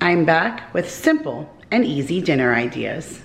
I'm back with simple and easy dinner ideas.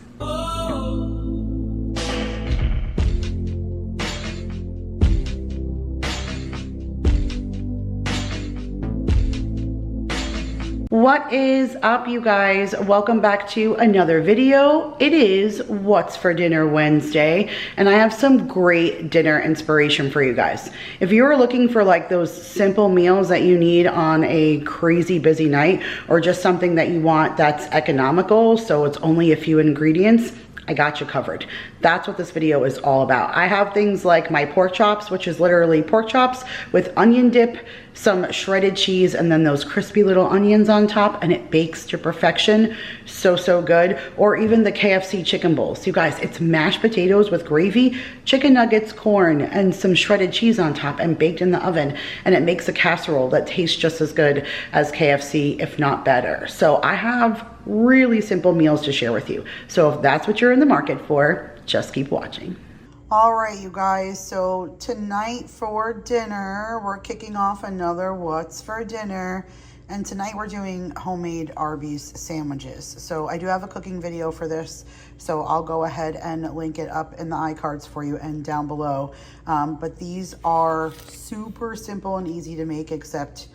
What is up, you guys? Welcome back to another video. It is What's for Dinner Wednesday, and I have some great dinner inspiration for you guys. If you're looking for like those simple meals that you need on a crazy busy night, or just something that you want that's economical, so it's only a few ingredients, I got you covered. That's what this video is all about. I have things like my pork chops, which is literally pork chops with onion dip, some shredded cheese, and then those crispy little onions on top, and it bakes to perfection. So good. Or even the KFC chicken bowls. You guys, it's mashed potatoes with gravy, chicken nuggets, corn, and some shredded cheese on top and baked in the oven. And it makes a casserole that tastes just as good as KFC, if not better. So I have really simple meals to share with you. So if that's what you're in the market for, just keep watching. All right, you guys, so tonight for dinner, we're kicking off another What's for Dinner. And tonight we're doing homemade Arby's sandwiches. So I do have a cooking video for this, so I'll go ahead and link it up in the iCards for you and down below. But these are super simple and easy to make, except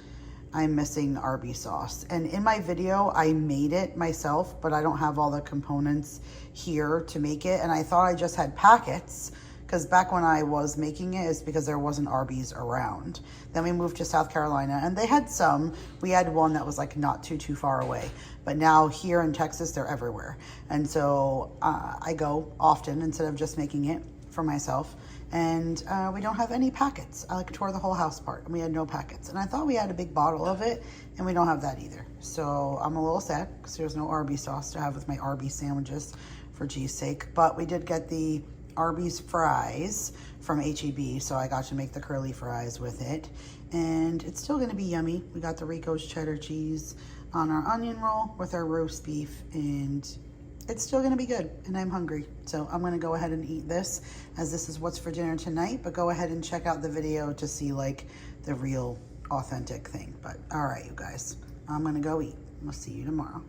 I'm missing Arby's sauce. And in my video, I made it myself, but I don't have all the components here to make it. And I thought I just had packets, because back when I was making it, it's because there wasn't Arby's around. Then we moved to South Carolina and they had some. We had one that was like not too far away. But now here in Texas, they're everywhere. And so I go often instead of just making it for myself. And we don't have any packets. I like tore the whole house apart and we had no packets. And I thought we had a big bottle of it and we don't have that either. So I'm a little sad because there's no Arby's sauce to have with my Arby's sandwiches, for G's sake. But we did get the Arby's fries from H-E-B, so I got to make the curly fries with it. And it's still gonna be yummy. We got the Rico's cheddar cheese on our onion roll with our roast beef, and it's still gonna be good, and I'm hungry. So I'm gonna go ahead and eat this, as this is what's for dinner tonight, but go ahead and check out the video to see like the real authentic thing. But all right, you guys, I'm gonna go eat. We'll see you tomorrow.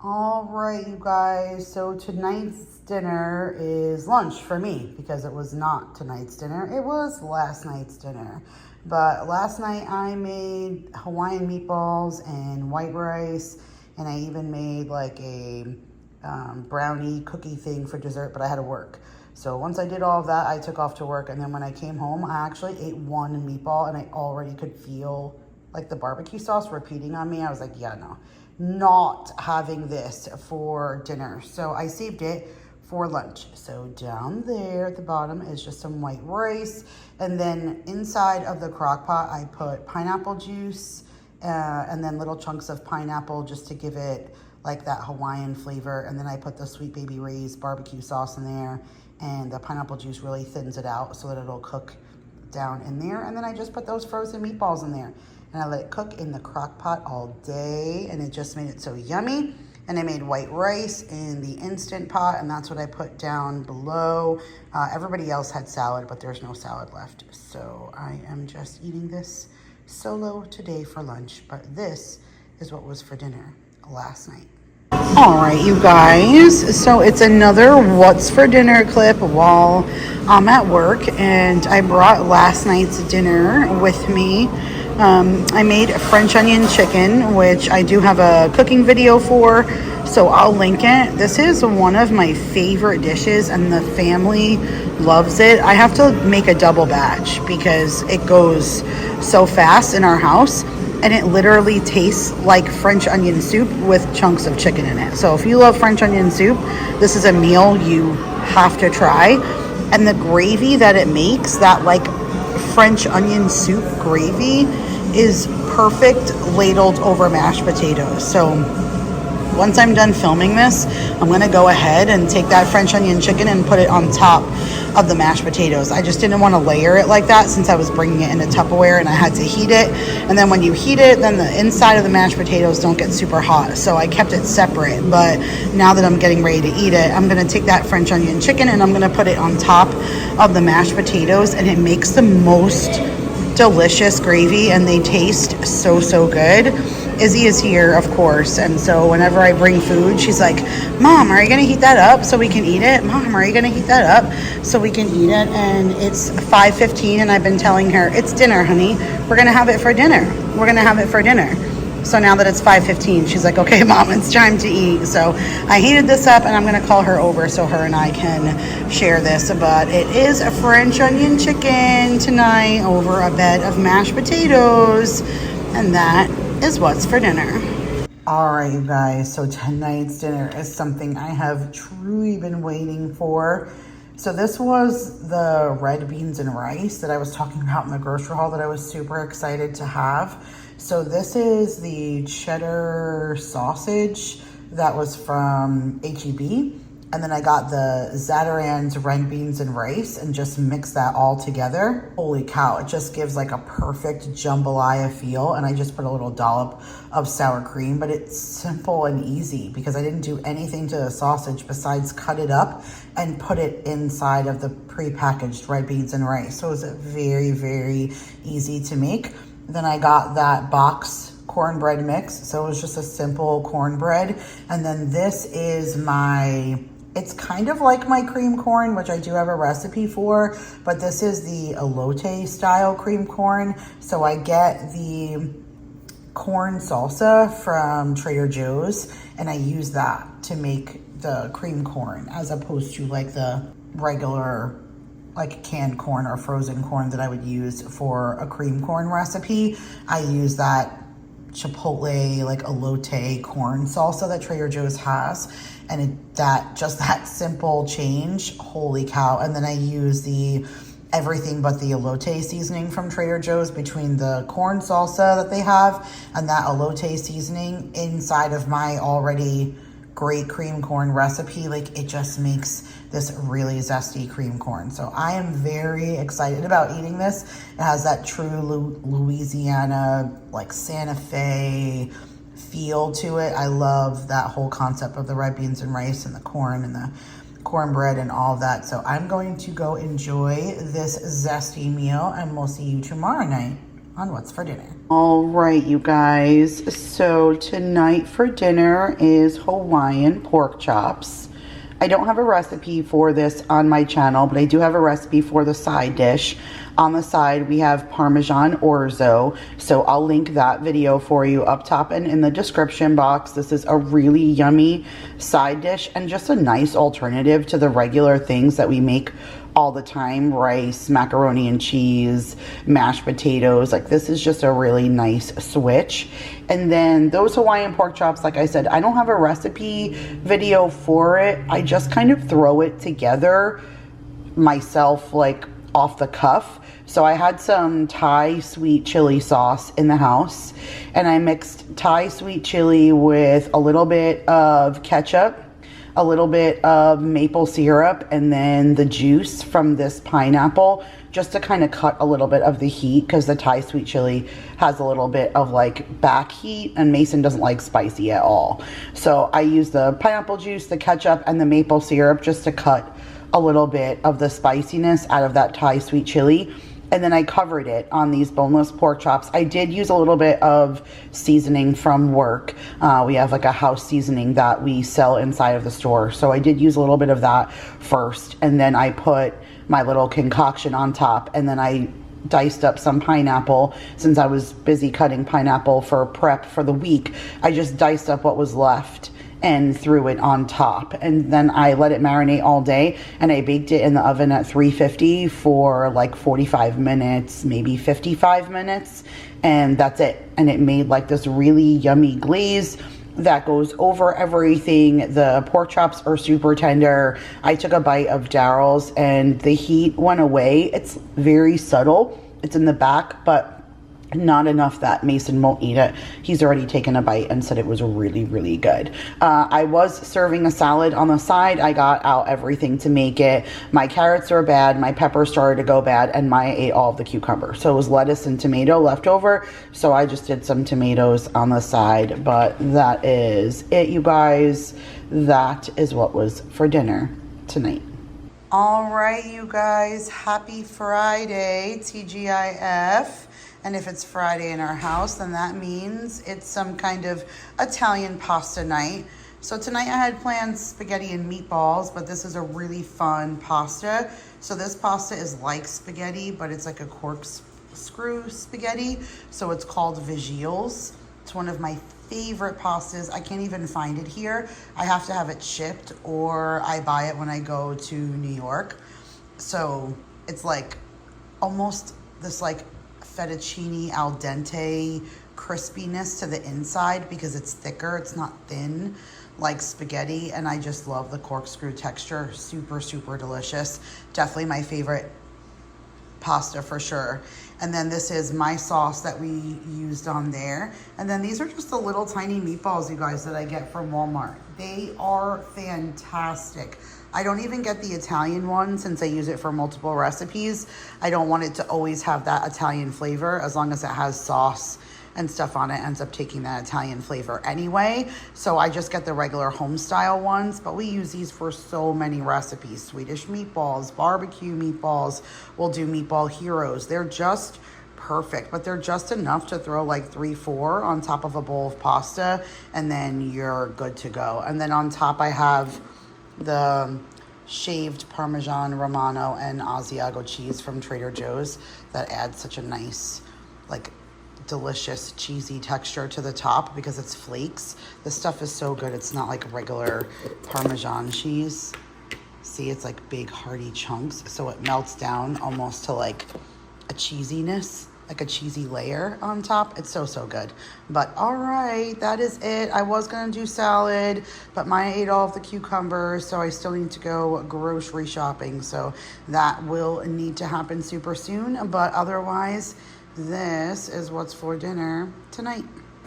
All right, you guys, so tonight's dinner is lunch for me, because it was not tonight's dinner, it was last night's dinner. But last night I made Hawaiian meatballs and white rice, and I even made like a brownie cookie thing for dessert, but I had to work. So once I did all of that, I took off to work, and then when I came home, I actually ate one meatball, and I already could feel like the barbecue sauce repeating on me. I was like, yeah, no, not having this for dinner. So I saved it for lunch. So down there at the bottom is just some white rice, and then inside of the crock pot I put pineapple juice and then little chunks of pineapple just to give it like that Hawaiian flavor. And then I put the Sweet Baby Ray's barbecue sauce in there, and the pineapple juice really thins it out so that it'll cook down in there. And then I just put those frozen meatballs in there, and I let it cook in the crock pot all day, and it just made it so yummy. And I made white rice in the Instant Pot, and that's what I put down below. Everybody else had salad, but there's no salad left. So I am just eating this solo today for lunch, but this is what was for dinner last night. All right, you guys, so it's another What's for Dinner clip while I'm at work, and I brought last night's dinner with me. I made French onion chicken, which I do have a cooking video for, so I'll link it. This is one of my favorite dishes, and the family loves it. I have to make a double batch because it goes so fast in our house, and it literally tastes like French onion soup with chunks of chicken in it. So if you love French onion soup, this is a meal you have to try. And the gravy that it makes, that like French onion soup gravy, is perfect ladled over mashed potatoes. So once I'm done filming this, I'm gonna go ahead and take that French onion chicken and put it on top of the mashed potatoes. I just didn't want to layer it like that since I was bringing it in a Tupperware and I had to heat it. And then when you heat it, then the inside of the mashed potatoes don't get super hot. So I kept it separate. But now that I'm getting ready to eat it, I'm going to take that French onion chicken and I'm going to put it on top of the mashed potatoes, and it makes the most delicious gravy, and they taste so good. Izzy is here, of course, and so whenever I bring food, she's like, Mom, are you gonna heat that up so we can eat it? Mom, are you gonna heat that up so we can eat it? And it's 5:15 and I've been telling her, it's dinner, honey. We're gonna have it for dinner. We're gonna have it for dinner. So now that it's 5:15, she's like, okay, Mom, it's time to eat. So I heated this up and I'm gonna call her over so her and I can share this. But it is a French onion chicken tonight over a bed of mashed potatoes. And that is what's for dinner. All right, you guys, so tonight's dinner is something I have truly been waiting for. So this was the red beans and rice that I was talking about in the grocery haul that I was super excited to have. So this is the cheddar sausage that was from H-E-B. And then I got the Zatarain's red beans and rice and just mixed that all together. Holy cow, it just gives like a perfect jambalaya feel. And I just put a little dollop of sour cream, but it's simple and easy because I didn't do anything to the sausage besides cut it up and put it inside of the pre-packaged red beans and rice. So it was very, very easy to make. Then I got that box cornbread mix. So it was just a simple cornbread. And then this is it's kind of like my cream corn, which I do have a recipe for, but this is the elote style cream corn. So I get the corn salsa from Trader Joe's and I use that to make the cream corn as opposed to like the regular like canned corn or frozen corn that I would use for a cream corn recipe. I use that chipotle like elote corn salsa that Trader Joe's has, and that simple change, holy cow. And then I use the everything but the elote seasoning from Trader Joe's between the corn salsa that they have and that elote seasoning inside of my already great cream corn recipe. Like it just makes this really zesty cream corn. So I am very excited about eating this. It has that true Louisiana, like Santa Fe feel to it. I love that whole concept of the red beans and rice and the corn and the cornbread and all of that. So I'm going to go enjoy this zesty meal and we'll see you tomorrow night on What's for Dinner. All right, you guys. So tonight for dinner is Hawaiian pork chops. I don't have a recipe for this on my channel, but I do have a recipe for the side dish. On the side, we have Parmesan orzo. So I'll link that video for you up top and in the description box. This is a really yummy side dish and just a nice alternative to the regular things that we make all the time. Rice, macaroni and cheese, mashed potatoes. Like this is just a really nice switch. And then those Hawaiian pork chops, like I said, I don't have a recipe video for it. I just kind of throw it together myself, like off the cuff. So I had some Thai sweet chili sauce in the house and I mixed Thai sweet chili with a little bit of ketchup, a little bit of maple syrup, and then the juice from this pineapple just to kind of cut a little bit of the heat because the Thai sweet chili has a little bit of like back heat and Mason doesn't like spicy at all. So I use the pineapple juice, the ketchup, and the maple syrup just to cut a little bit of the spiciness out of that Thai sweet chili. And then I covered it on these boneless pork chops. I did use a little bit of seasoning from work. We have like a house seasoning that we sell inside of the store. So I did use a little bit of that first. And then I put my little concoction on top. And then I diced up some pineapple. Since I was busy cutting pineapple for prep for the week, I just diced up what was left and threw it on top. And then I let it marinate all day and I baked it in the oven at 350 for like 45 minutes, maybe 55 minutes. And that's it. And it made like this really yummy glaze that goes over everything. The pork chops are super tender. I took a bite of Daryl's and the heat went away. It's very subtle. It's in the back, but not enough that Mason won't eat it. He's already taken a bite and said it was really, really good. I was serving a salad on the side. I got out everything to make it. My carrots were bad. My peppers started to go bad and Maya ate all of the cucumber. So it was lettuce and tomato left over. So I just did some tomatoes on the side, but that is it, you guys. That is what was for dinner tonight. All right, you guys, happy Friday, TGIF. And if it's Friday in our house, then that means it's some kind of Italian pasta night. So tonight I had planned spaghetti and meatballs, but this is a really fun pasta. So this pasta is like spaghetti, but it's like a corkscrew spaghetti. So it's called Vigils. It's one of my favorite pastas. I can't even find it here. I have to have it shipped, or I buy it when I go to New York. So it's like almost this like fettuccine al dente crispiness to the inside because it's thicker. It's not thin like spaghetti, and I just love the corkscrew texture. Super, super delicious. Definitely my favorite pasta for sure. And then this is my sauce that we used on there. And then these are just the little tiny meatballs, you guys, that I get from Walmart. They are fantastic. I don't even get the Italian one since I use it for multiple recipes. I don't want it to always have that Italian flavor. As long as it has sauce and stuff on it, ends up taking that Italian flavor anyway. So I just get the regular home style ones, but we use these for so many recipes. Swedish meatballs, barbecue meatballs. We'll do meatball heroes. They're just perfect, but they're just enough to throw like 3-4 on top of a bowl of pasta, and then you're good to go. And then on top I have the shaved Parmesan Romano and Asiago cheese from Trader Joe's that adds such a nice, like, delicious cheesy texture to the top because it's flakes. This stuff is so good. It's not like regular Parmesan cheese. See, it's like big hearty chunks, so it melts down almost to like a cheesiness, like a cheesy layer on top. It's so, so good. But all right, that is it. I was gonna do salad, but Maya ate all of the cucumbers, so I still need to go grocery shopping. So that will need to happen super soon. But otherwise, this is what's for dinner tonight.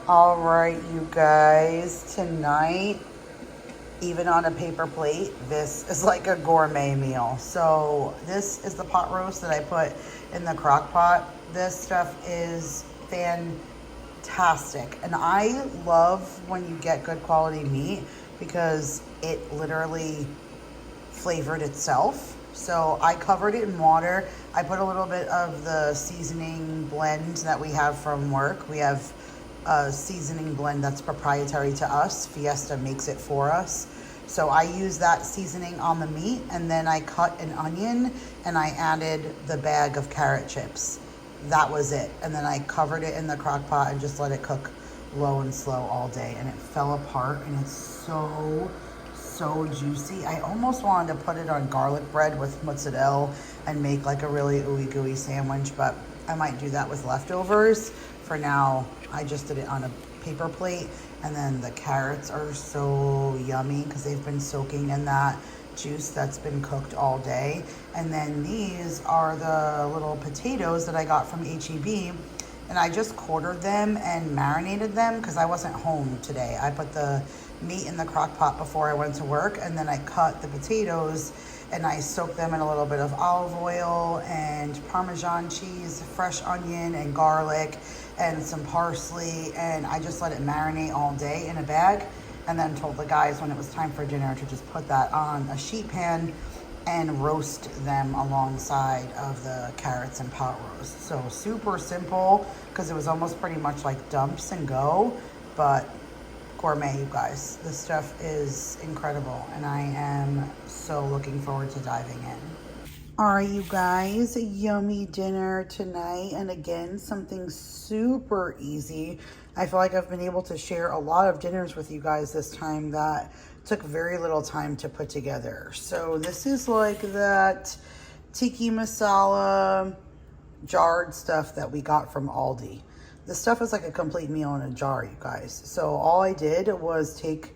All right, you guys, tonight, even on a paper plate, this is like a gourmet meal. So this is the pot roast that I put in the crock pot. This stuff is fantastic. And I love when you get good quality meat because it literally flavored itself. So I covered it in water. I put a little bit of the seasoning blend that we have from work. We have a seasoning blend that's proprietary to us. Fiesta makes it for us. So I use that seasoning on the meat, and then I cut an onion and I added the bag of carrot chips. That was it. And then I covered it in the crock pot and just let it cook low and slow all day. And it fell apart, and it's so juicy. I almost wanted to put it on garlic bread with mozzarella and make like a really ooey gooey sandwich, but I might do that with leftovers. For now, I just did it on a paper plate. And then the carrots are so yummy because they've been soaking in that juice that's been cooked all day. And then these are the little potatoes that I got from H-E-B, and I just quartered them and marinated them because I wasn't home today. I put the meat in the crock pot before I went to work, and then I cut the potatoes and I soaked them in a little bit of olive oil and Parmesan cheese, fresh onion and garlic and some parsley, and I just let it marinate all day in a bag, and then told the guys when it was time for dinner to just put that on a sheet pan and roast them alongside of the carrots and pot roast. So super simple because it was almost pretty much like dumps and go, but gourmet, you guys. This stuff is incredible, and I am so looking forward to diving in. All right, you guys, yummy dinner tonight, and again, something super easy. I feel like I've been able to share a lot of dinners with you guys this time that took very little time to put together. So this is like that tiki masala jarred stuff that we got from Aldi. This stuff is like a complete meal in a jar, you guys. So all I did was take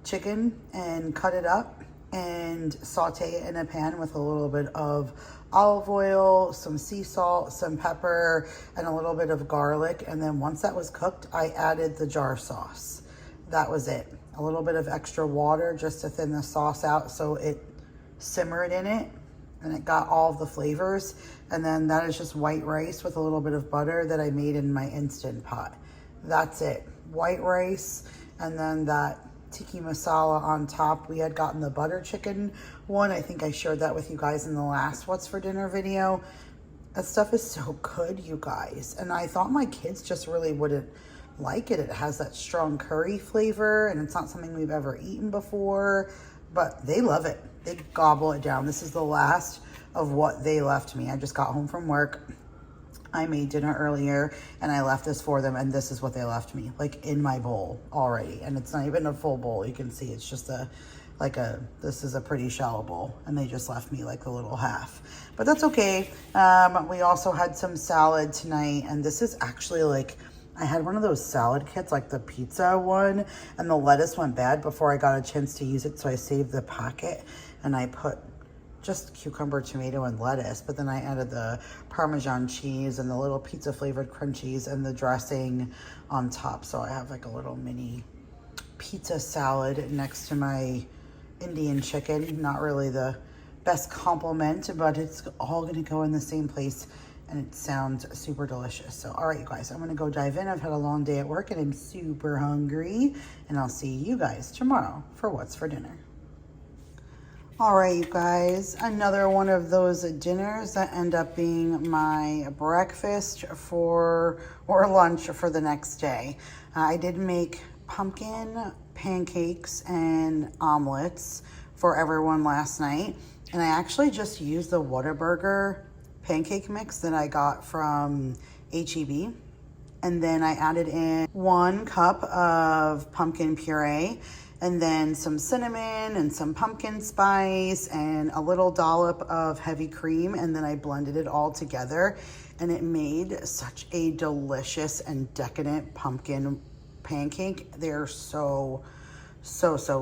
chicken and cut it up and saute it in a pan with a little bit of olive oil, some sea salt, some pepper, and a little bit of garlic. And then once that was cooked, I added the jar sauce. That was it. A little bit of extra water just to thin the sauce out so it simmered in it and it got all of the flavors. And then that is just white rice with a little bit of butter that I made in my Instant Pot. That's it. White rice, and then that tiki masala on top. We had gotten the butter chicken one. I think I shared that with you guys in the last What's for Dinner video. That stuff is so good, you guys. And I thought my kids just really wouldn't like it. It has that strong curry flavor and it's not something we've ever eaten before, but they love it. They gobble it down. This is the last of what they left me. I just got home from work. I made dinner earlier and I left this for them, and this is what they left me, like in my bowl already. And it's not even a full bowl. You can see it's just this is a pretty shallow bowl, and they just left me like a little half, but that's okay. We also had some salad tonight, and this is actually like, I had one of those salad kits, like the pizza one, and the lettuce went bad before I got a chance to use it. So I saved the packet and I put just cucumber, tomato, and lettuce, but then I added the Parmesan cheese and the little pizza flavored crunchies and the dressing on top. So I have like a little mini pizza salad next to my Indian chicken. Not really the best compliment, but it's all gonna go in the same place and it sounds super delicious. So all right, you guys, I'm gonna go dive in. I've had a long day at work and I'm super hungry, and I'll see you guys tomorrow for What's for Dinner. All right, you guys, another one of those dinners that end up being my breakfast or lunch for the next day. I did make pumpkin pancakes and omelets for everyone last night, and I actually just used the Whataburger pancake mix that I got from H-E-B, and then I added in 1 cup of pumpkin puree, and then some cinnamon and some pumpkin spice and a little dollop of heavy cream, and then I blended it all together, and it made such a delicious and decadent pumpkin pancake. They're so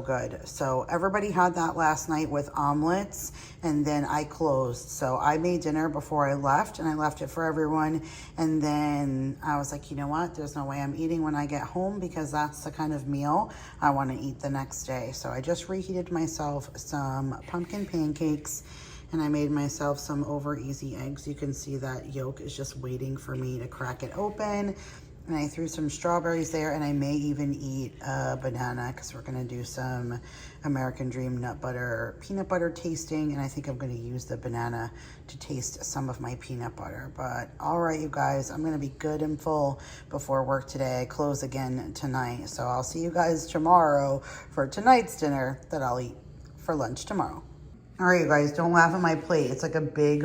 good. So everybody had that last night with omelets, and then I closed. So I made dinner before I left, and I left it for everyone. And then I was like, you know what? There's no way I'm eating when I get home, because that's the kind of meal I want to eat the next day. So I just reheated myself some pumpkin pancakes, and I made myself some over easy eggs. You can see that yolk is just waiting for me to crack it open. And I threw some strawberries there, and I may even eat a banana, because we're gonna do some American Dream nut butter, peanut butter tasting, and I think I'm gonna use the banana to taste some of my peanut butter. But all right, you guys, I'm gonna be good and full before work today. I close again tonight, so I'll see you guys tomorrow for tonight's dinner that I'll eat for lunch tomorrow. All right, you guys, don't laugh at my plate. It's like a big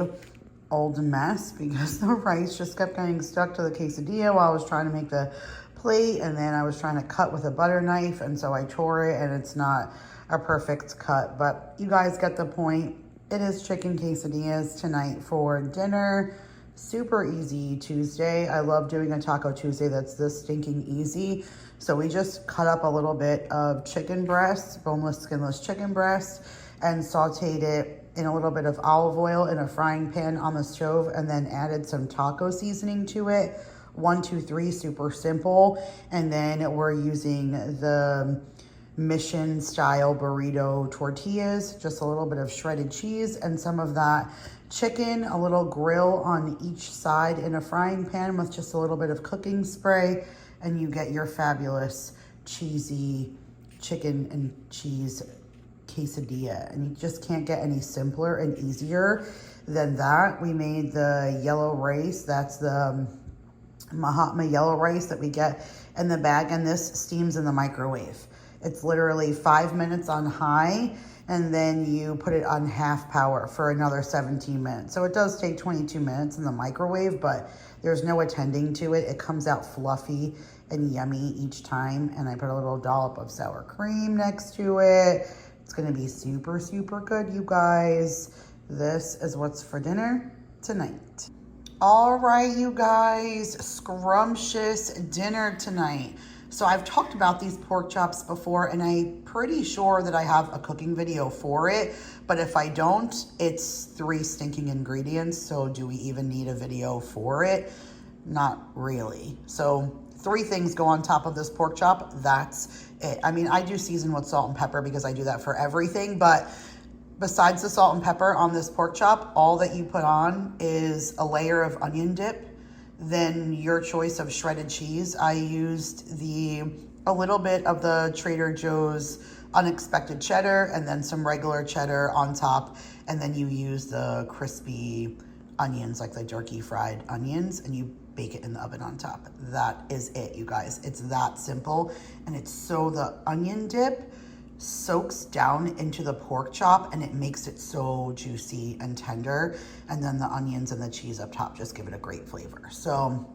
old mess because the rice just kept getting stuck to the quesadilla while I was trying to make the plate, and then I was trying to cut with a butter knife, and so I tore it, and it's not a perfect cut, but you guys get the point. It is chicken quesadillas tonight for dinner. Super easy Tuesday. I love doing a Taco Tuesday that's this stinking easy. So we just cut up a little bit of chicken breast, boneless, skinless chicken breast, and sauteed it in a little bit of olive oil in a frying pan on the stove, and then added some taco seasoning to it. 1, 2, 3, super simple. And then we're using the Mission style burrito tortillas, just a little bit of shredded cheese and some of that chicken, a little grill on each side in a frying pan with just a little bit of cooking spray, and you get your fabulous cheesy chicken and cheese quesadilla. And you just can't get any simpler and easier than that. We made the yellow rice. That's the Mahatma yellow rice that we get in the bag, and this steams in the microwave. It's literally 5 minutes on high, and then you put it on half power for another 17 minutes. So it does take 22 minutes in the microwave, but there's no attending to it. It comes out fluffy and yummy each time. And I put a little dollop of sour cream next to it. It's gonna be super, super good, you guys. This is what's for dinner tonight. All right, you guys, scrumptious dinner tonight. So I've talked about these pork chops before, and I'm pretty sure that I have a cooking video for it. But if I don't, it's 3 stinking ingredients. So do we even need a video for it? Not really. So 3 things go on top of this pork chop. That's it. I mean, I do season with salt and pepper because I do that for everything. But besides the salt and pepper on this pork chop, all that you put on is a layer of onion dip, then your choice of shredded cheese. I used a little bit of the Trader Joe's unexpected cheddar, and then some regular cheddar on top, and then you use the crispy onions, like the jerky fried onions, and you bake it in the oven on top. That is it, you guys. It's that simple. And it's so the onion dip soaks down into the pork chop and it makes it so juicy and tender. And then the onions and the cheese up top just give it a great flavor. So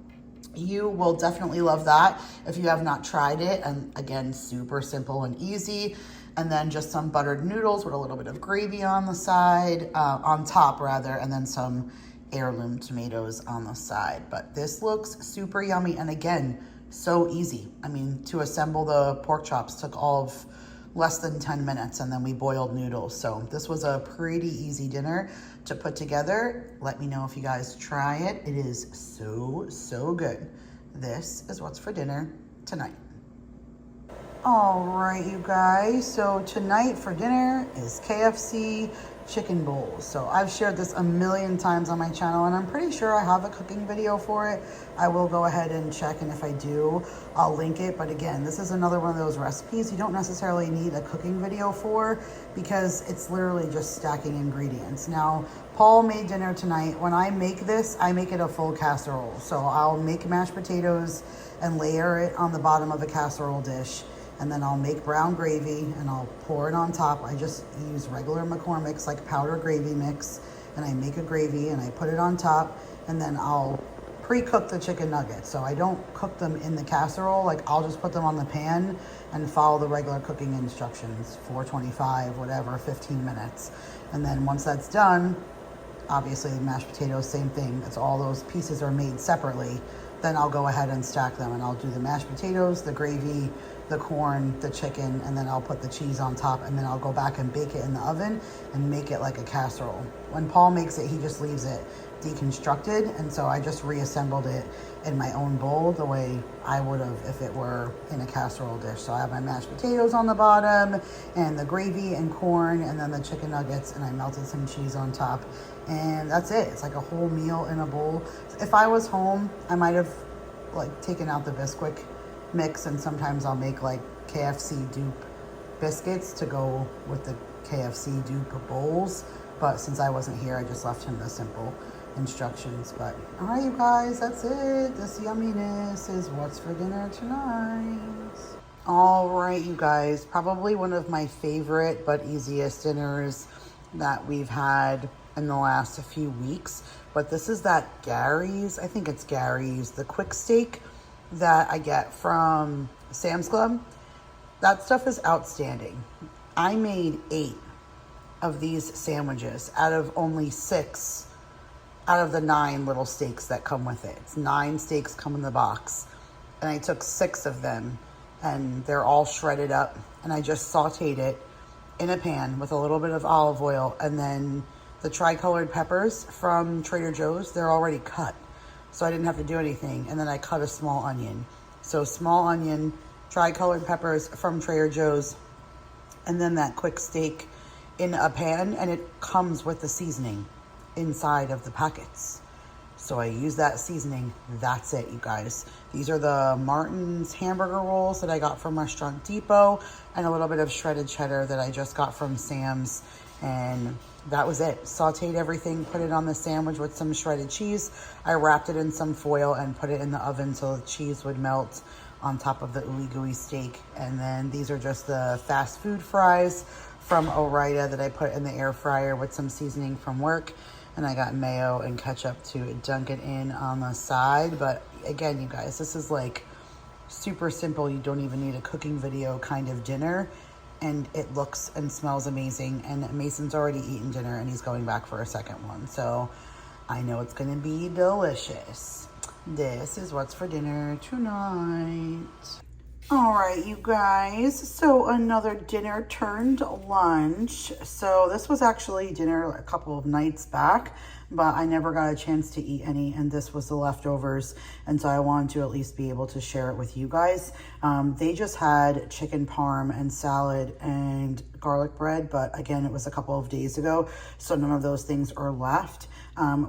you will definitely love that if you have not tried it. And again, super simple and easy. And then just some buttered noodles with a little bit of gravy on the side, on top rather, and then some heirloom tomatoes on the side. But this looks super yummy, and again, so easy. I mean, to assemble the pork chops took all of less than 10 minutes, and then we boiled noodles. So this was a pretty easy dinner to put together. Let me know if you guys try it. It is so good. This is what's for dinner tonight. All right, you guys, so tonight for dinner is KFC chicken bowls. So I've shared this a million times on my channel, and I'm pretty sure I have a cooking video for it. I will go ahead and check, and if I do, I'll link it. But again, this is another one of those recipes you don't necessarily need a cooking video for, because it's literally just stacking ingredients. Now, Paul made dinner tonight. When I make this, I make it a full casserole. So I'll make mashed potatoes and layer it on the bottom of a casserole dish. And then I'll make brown gravy and I'll pour it on top. I just use regular McCormick's, like powder gravy mix, and I make a gravy and I put it on top, and then I'll pre-cook the chicken nuggets. So I don't cook them in the casserole, like I'll just put them on the pan and follow the regular cooking instructions, 425, whatever, 15 minutes. And then once that's done, obviously the mashed potatoes, same thing. It's all those pieces are made separately. Then I'll go ahead and stack them, and I'll do the mashed potatoes, the gravy, the corn, the chicken, and then I'll put the cheese on top, and then I'll go back and bake it in the oven and make it like a casserole. When Paul makes it, he just leaves it deconstructed, and so I just reassembled it in my own bowl the way I would have if it were in a casserole dish. So I have my mashed potatoes on the bottom and the gravy and corn, and then the chicken nuggets, and I melted some cheese on top, and that's it. It's like a whole meal in a bowl. If I was home, I might have like taken out the Bisquick mix, and sometimes I'll make like KFC dupe biscuits to go with the KFC dupe bowls. But since I wasn't here, I just left him the simple instructions. But all right, you guys, that's it. This yumminess is what's for dinner tonight. All right, you guys, probably one of my favorite but easiest dinners that we've had in the last few weeks. But this is that Gary's, I think it's Gary's, the quick steak that I get from Sam's Club. That stuff is outstanding. I made 8 of these sandwiches out of only 6 out of the 9 little steaks that come with it. It's 9 steaks come in the box, and I took 6 of them, and they're all shredded up, and I just sauteed it in a pan with a little bit of olive oil, and then the tricolored peppers from Trader Joe's, they're already cut, so I didn't have to do anything. And then I cut a small onion. So small onion, tricolored peppers from Trader Joe's, and then that quick steak in a pan, and it comes with the seasoning inside of the packets. So I use that seasoning. That's it, you guys. These are the Martin's hamburger rolls that I got from Restaurant Depot, and a little bit of shredded cheddar that I just got from Sam's. And that was it. Sauteed everything, put it on the sandwich with some shredded cheese. I wrapped it in some foil and put it in the oven so the cheese would melt on top of the ooey gooey steak. And then these are just the fast food fries from Ore-Ida that I put in the air fryer with some seasoning from work. And I got mayo and ketchup to dunk it in on the side. But again, you guys, this is like super simple. You don't even need a cooking video kind of dinner. And it looks and smells amazing. And Mason's already eaten dinner and he's going back for a second one. So I know it's gonna be delicious. This is what's for dinner tonight. All right, you guys, so another dinner turned lunch. So this was actually dinner a couple of nights back, but I never got a chance to eat any, and this was the leftovers, and so I wanted to at least be able to share it with you guys. They just had chicken parm and salad and garlic bread, but again, it was a couple of days ago, so none of those things are left.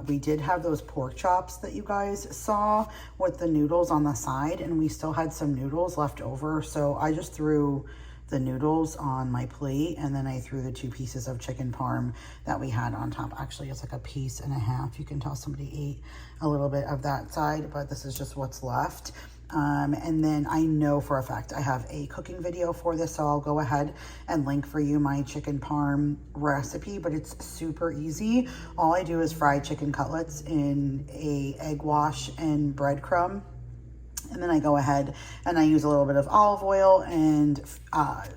We did have those pork chops that you guys saw with the noodles on the side, and we still had some noodles left over, so I just threw the noodles on my plate, and then I threw the 2 pieces of chicken parm that we had on top. Actually, it's like a piece and a half. You can tell somebody ate a little bit of that side, but this is just what's left. And then I know for a fact I have a cooking video for this, so I'll go ahead and link for you my chicken parm recipe, but it's super easy. All I do is fry chicken cutlets in a egg wash and breadcrumb. And then I go ahead and I use a little bit of olive oil and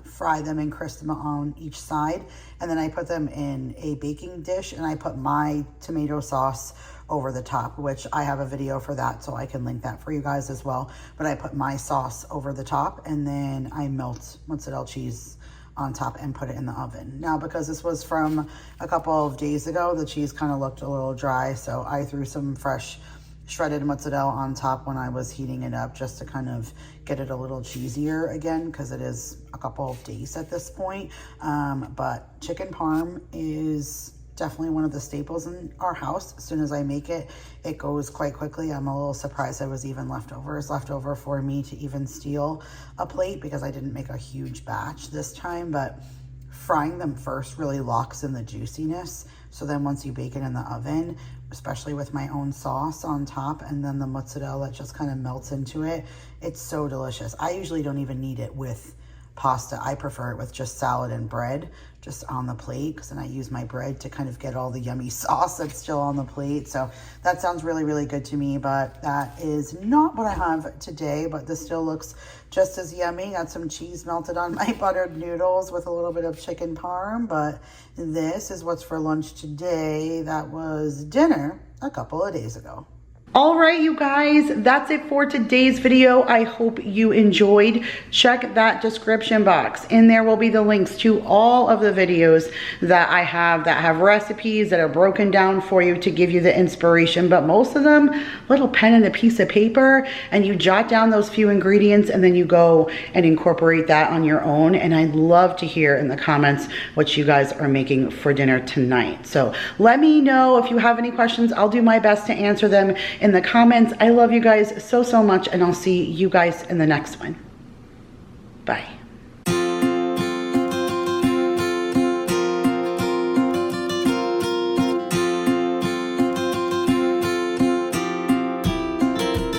fry them and crisp them on each side. And then I put them in a baking dish and I put my tomato sauce over the top, which I have a video for that, so I can link that for you guys as well. But I put my sauce over the top and then I melt mozzarella cheese on top and put it in the oven. Now, because this was from a couple of days ago, the cheese kind of looked a little dry, so I threw some fresh shredded mozzarella on top when I was heating it up, just to kind of get it a little cheesier again, because it is a couple of days at this point. But chicken parm is definitely one of the staples in our house. As soon as I make it, it goes quite quickly. I'm a little surprised there was even leftovers left over for me to even steal a plate, because I didn't make a huge batch this time. But frying them first really locks in the juiciness. So then once you bake it in the oven, especially with my own sauce on top and then the mozzarella just kind of melts into it, it's so delicious. I usually don't even need it with pasta. I prefer it with just salad and bread just on the plate, because then I use my bread to kind of get all the yummy sauce that's still on the plate. So that sounds really, really good to me, but that is not what I have today. But this still looks just as yummy. Got some cheese melted on my buttered noodles with a little bit of chicken parm, but this is what's for lunch today. That was dinner a couple of days ago. All right, you guys, that's it for today's video. I hope you enjoyed. Check that description box. In there will be the links to all of the videos that I have that have recipes that are broken down for you to give you the inspiration, but most of them, little pen and a piece of paper, and you jot down those few ingredients and then you go and incorporate that on your own. And I'd love to hear in the comments what you guys are making for dinner tonight. So let me know if you have any questions. I'll do my best to answer them in the comments. I love you guys so, so much, and I'll see you guys in the next one. Bye.